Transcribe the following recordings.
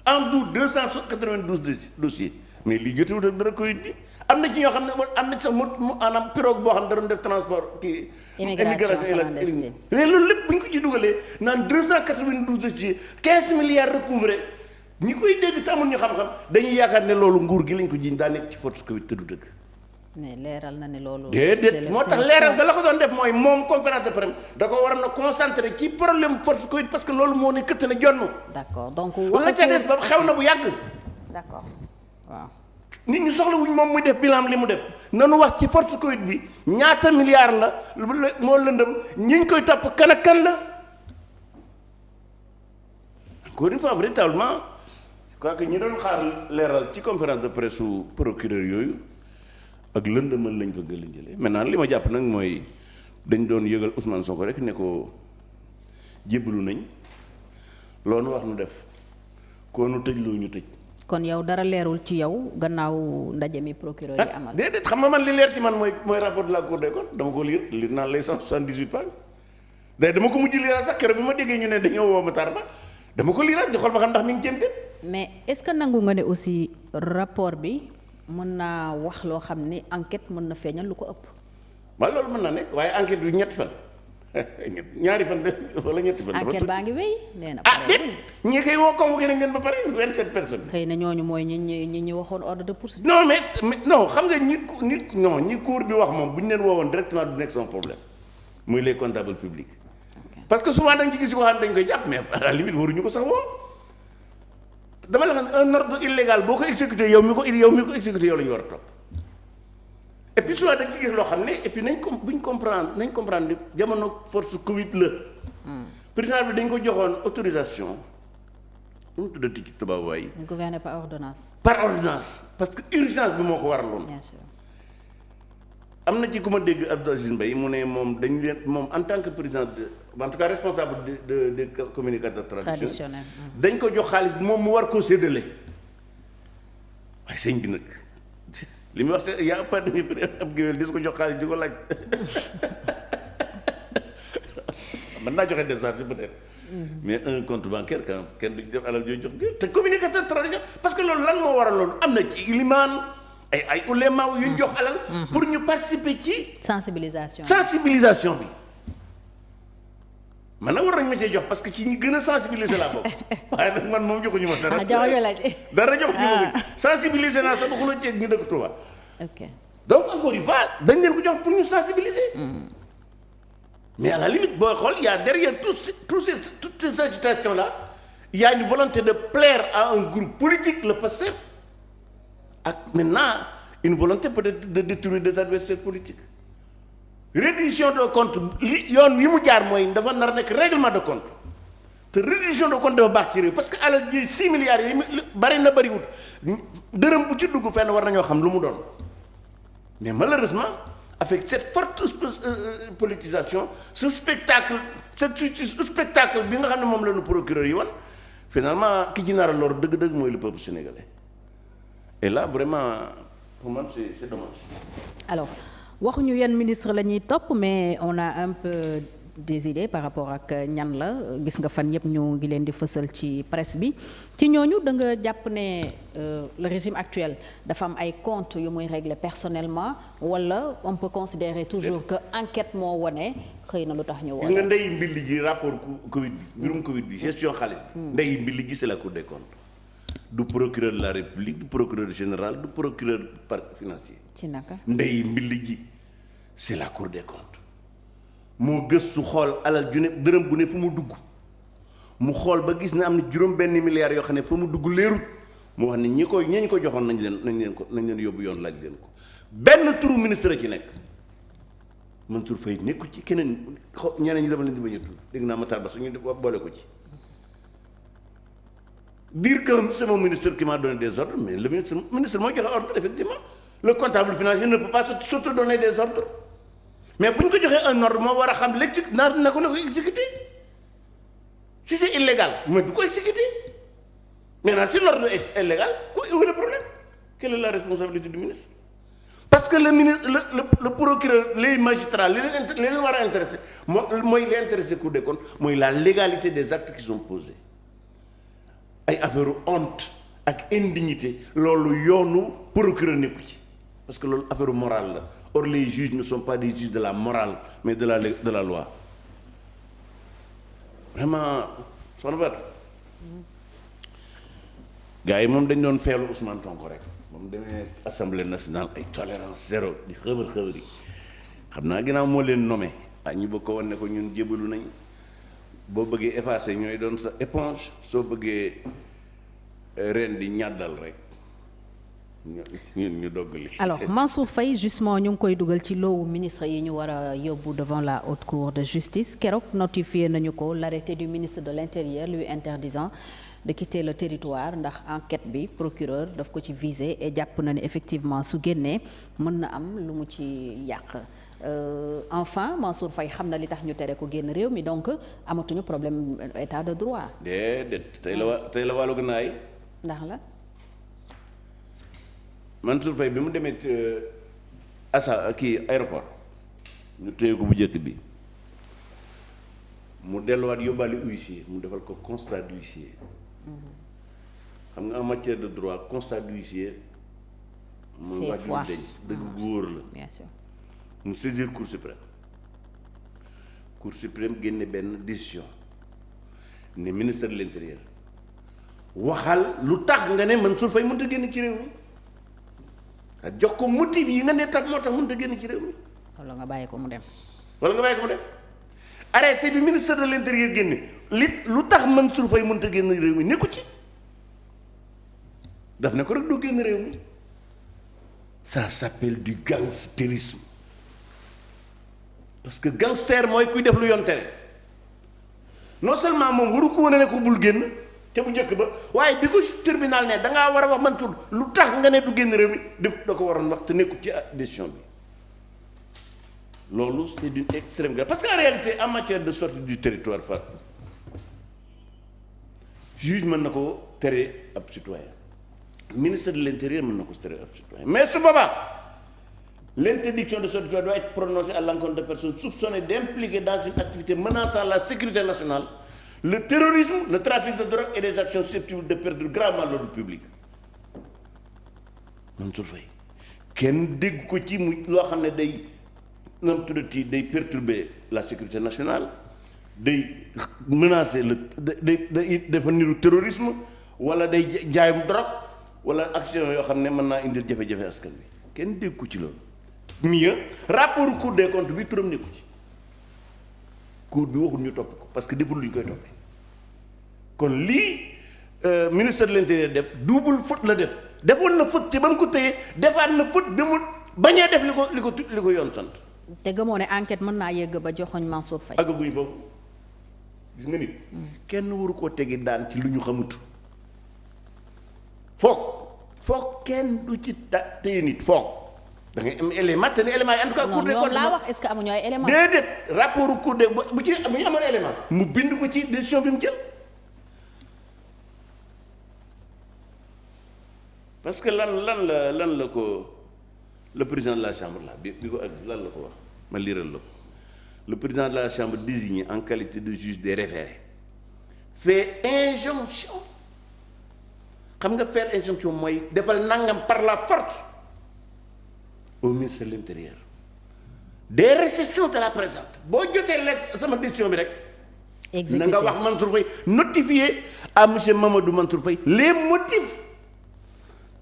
en tout 292 dossiers mais lii jotewut ak dara Covid bi am na ci ñoo xam ne am na ci sax mu maanaam pirogue boo xam ne da doon def transport kii. immigration clandestine mais loolu lépp bu ñu ko ci dugalee naan 292 dossiers 15 milliards recouvrés ñi koy dégg te amul ñu xam-xam dañuy yaakaar ne loolu nguur gi lañ ko jiñ daa nekk ci force Covid te du dëgg. mais leeral na ne loolu. déedéet moo tax leeral ga la ko doon def mooy moom conférence de presse da ko waroon a concentré ci problème force Covid parce que loolu moo ne këtt na jonn. d'accord donc. la ca des ba xew na bu yàgg. d'accord waaw. nit ñi soxla wuñ moom muy def bilan li mu def nanu wax ci force Covid bi ñaata milliards la moo lëndëm ñi ñu koy topp kan ak kan la. encore une fois véritablement je crois que ñi doon xaar leeral ci conférence de presse su procureur yooyu ak lëndëmal lañ ko gën a jëlee maintenant li ma jàpp nag mooy dañ doon yëgal Ousmane Sonko rek ne ko jébbalu nañ loolu wax nu def koo nu tëj loo ñu tëj. kon yow dara leerul ci yow gannaaw ndaje mi procureur yi amal. déedéet xam nga man li leer ci man mooy rapport de la Cour des comptes dama ko lire naa les 178 pages day dama ko mujj lire sax keroog bi ma déggee ñu ne dañoo woo Matar Ba dama ko lire di xool ba xam ndax mi ngi jëm mais est-ce que nangu nga ne aussi rapport bi mën naa wax loo xam ni enquête mën na feeñal lu ko ëpp. waaw loolu mën naa nekk waaye enquête bi ñetti fan ñaari fan de wala ñetti fan. enquête baa ngi wéy nee na. déet ñi koy woo convoqué nañ leen ba pare 27 personnes. xëy na ñooñu mooy ñi waxoon ordre de poursuite. non mais non xam nga ñi cour bi wax moom bu ñu leen woowoon directement du nekk son problème muy les comptables publics. parce que souvent da nga ci gis ko xam ne dañ koy jàpp mais à la limite waruñu ko sax woo dama la xam un ordre illégal boo ko exécuté yow mi ko exécuté yow la ñu war a topp. et puis souvent dañ ci gis loo xam ne et puis nañ comprendre jamono force Covid la. président bi dañ ko joxoon autorisation nu mu tuddati ci tubaab waay. gouverner par ordonnance. par ordonnance parce que urgence bi moo ko waraloon. bien sûr. am na ci ku ma dégg Abdou Aziz Mbaye mu ne moom dañu leen moom en tant que président en tout cas responsable de communicateur traditionnel. dañ ko jox xaalis moom mu war koo séddale waaye sëñ bi nag. li muy wax te yaa pas de ab géwél di ko jox xaalis di ko laaj mën naa joxe des charges peut-être mais un compte bancaire quand kenn du def alal jooy jox géwél te communicateur traditionnel parce que loolu lan moo waral loolu am na ci ilimaan ay ulema yu ñu jox alal pour ñu participer ci sensibilisation bi man nag war nañ ma cee jox parce que ci ñi gën a sensibiliser laa bokk waaye nag man moom joxuñu ma dara dara joxuñu ma sensibiliser naa sax waxula ceeg ñu dëkk Touba. ok donc encore une fois dañ leen ko jox pour ñu sensibiliser. mais à la limite booy xool y a derrière toutes ces agitations là il y a une volonté de plaire à un groupe politique le PASTEF ak maintenant une volonté peut-être de détruire des adversaires politiques. reddition de compte li yoon wi mu jaar mooy dafa nar a nekk règlement de compte te reddition de compte dafa baax ci réew parce que alal ji 6 milliards yi bari na bariwut dërëm bu ci dugg fenn war nañoo xam lu mu doon mais malheureusement avec cette forte politisation ce spectacle bi nga xam ne moom la ñu procureur yi wan finalement ki ci nar a lor dëgg-dëgg mooy le peuple sénégalais et là vraiment pour man c'est dommage. alors. waxuñu yan ministre la ñuy topp mais on a un peu des idées par rapport ak ñan la gis nga fan yëpp ñu ngi leen di fësal ci presse bi ci ñooñu da nga jàpp ne le régime actuel dafa am ay comptes yu muy régler personnellement wala on peut considérer toujours que enquête moo wone xëy na lu tax ñu wone. gis nga ndey mbilli ji rapport Covid bi mbirum Covid bi gestion xaalis bi. ndey mbilli ji c'est la Cour des comptes. du procureur de la République du procureur général du procureur financier. ci naka ndey mbilli ji c'est la Cour des comptes moo gëstu xool alal ju ne dërëm bu ne fu mu dugg mu xool ba gis ne am na juróom benn milliards yoo xam ne fa mu dugg leerut mu wax ne ñi ko joxoon nañ leen yóbbu yoon laaj leen ko benn turu ministre ci nekk Mansour Faye nekku ci keneen ñeneen ñi dama leen di bañ a tudd dégg naa Matar Ba suñu boole ko ci. dire que c'est mon ministre qui m'a donné des ordres mais le ministre mooy joxe ordre effectivement le comptable financier ne peut pas s'auto-donner des ordres mais bu ñu ko joxee un ordre moo war a xam na ko la ko exécuter si c'est illégal mais du ko exécuter maintenant si l'ordre est illégal où est le problème quelle est la responsabilité du ministre parce que le ministre le procureur les magistrats li leen war a intéresser mooy li intéressé Cour des comptes mooy la légalité des actes qui sont posés ay affaire honte ak indignité loolu yoonu procureur nekku ci parce que loolu affaire morale la or les juges ne sont pas des juges de la morale mais de la loi vraiment soxna Fatou gars yi moom dañ doon feelu Ousmane Sonko rek moom demee assemblée nationale ay tolérance zéro di xëbër yi xam naa ginnaaw moo leen nommé ñu bëgg ko wan ne ko ñun jébalu nañ boo bëggee effacer ñooy doon sa éponge soo bëggee ren di ñàddal rek ñu doggali. alors Mansour Faye justement ñu ngi koy dugal ci loowu ministre yi ñu war a yóbbu devant la haute cour de justice keroog notifié nañu ko l'arrêté du ministre de l'intérieur lui interdisant de quitter le territoire ndax enquête bi procureur daf ko ci visé et jàpp na ne effectivement su génnee mën na am lu mu ci yàq. Enfin Mansour Faye xam na li tax ñu tere ko génn réew mi donc amatuñu problème état de droit. déedéet tey la wàllu gënaay. ndax la. Mansour Faye bi mu demee aéroport ñu téye ko bu njëkk bi mu delluwaat yóbbaale huissier mu defal ko constat d'huissier. xam nga en matière de droit constat d'huissier. mooy wàcc lu deñ dëgg bu wóor la. bien sûr. mu saisir cour suprême génne benn décision ne ministre de l'intérieur waxal lu tax nga ne Mansour Faye mënut a génn ci réew mi jox ko motif yi nga ne tax moo tax mënut a génn ci réew mi. wala nga bàyyi ko mu dem. arrêté bi ministre de l'intérieur génne lu tax Mansour Faye mënut a génn réew mi nekku ci daf ne ko rek doo génn réew mi ça s'appelle du gangstérisme. parce que gangster mooy kuy def lu yoon tere non seulement moom waru ko wane ne ko bul génn te bu njëkk ba waaye bi ko tribunal ne dangaa war a wax Mansour lu tax nga ne du génn réew mi def da ko waroon wax te nekkul ci décision bi loolu c'est d'une extrême grave parce que en réalité en matière de sortie du territoire fa juge mën na ko tere ab citoyen ministre de l'intérieur mën na ko tere ab citoyen mais su boobaa l'interdiction de sortie doit être prononcée à l'encontre de personnes soupçonnées d'impliquer dans une activité menaçant la sécurité nationale, le terrorisme, le trafic de drogue et des actions susceptibles de perdre gravement l'ordre public. Mansour Faye kenn dégg ko ci mu loo xam ne day perturber la sécurité nationale day menacer dafa niru terrorisme wala day jaayum drogue wala action yoo xam ne mën naa indil jafe-jafe askan bi kenn dégg ko ci loolu. mieux rapport Cour des comptes bi turam nekku ci cour bi waxul ñu topp ko parce que deful lu ñu koy toppee kon lii ministre de l'intérieur def double faute la defoon na faute ci ba mu ko téye defaat na faute bi mu bañee def li ko yoon sant. te gëmoo ne enquête mën naa yegg ba joxoñ Mansour Faye. àggaguñ foofu gis nga nit. kenn waru koo tegi daan ci lu ñu xamut. foog kenn du ci téye nit foog. da ngay am élément te ne élément yi en tout cas. Cour des comptes laa wax est-ce que amuñu ay éléments. déedéet rapport Cour des bu ñu amoon élément mu bind ko ci décision bi mu jël parce que lan la ko le président de la chambre là bi ko ak lan la ko wax ma liiral la ko le président de la chambre désigné en qualité de juge des référés fait injonction xam nga faire injonction mooy defal nangam par la force. Au ministre de l'Intérieur des réceptions de la présente boo jotee lettre sama décision bi rek. na nga wax Mansour Faye notifier à monsieur Mamadou Mansour Faye les motifs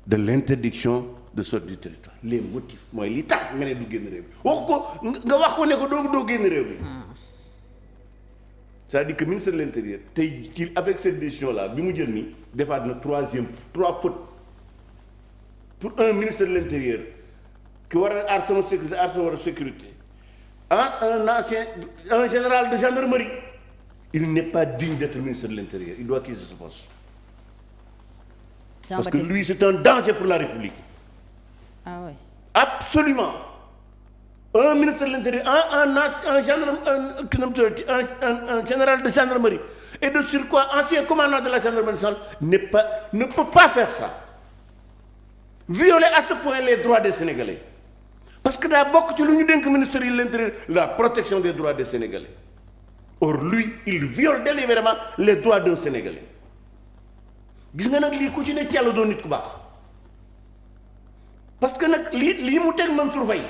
de l'interdiction de sortie du territoire les motifs mooy li tax nga ne du génn réew mi wax ko nga wax ko ne ko doo génn réew mi c'est-à-dire que ministre de l'Intérieur tey ci avec cette décision là bi mu jël nii defaat na trois fautes pour un ministre de l'Intérieur ki war a aar sama sécurité aar sama sécurité un général de gendarmerie il n'est pas digne d'être ministre de l'Intérieur il doit quitter ce poste parce que lui c'est un danger pour la République. Ah oui. Absolument. Un ministre de l'Intérieur un général de gendarmerie et de surcroît ancien commandant de la gendarmerie nationale ne peut pas faire ça violer à ce point les droits des Sénégalais. Parce que daa bokk ci lu ñu dénk ministère de l'Intérieur la protection des droits des Sénégalais. Or lui il viole délibérément les droits d'un Sénégalais gis nga nag lii ku ci ne ci yàlla doon nit ku baax parce que nag lii mu teg Mansour Faye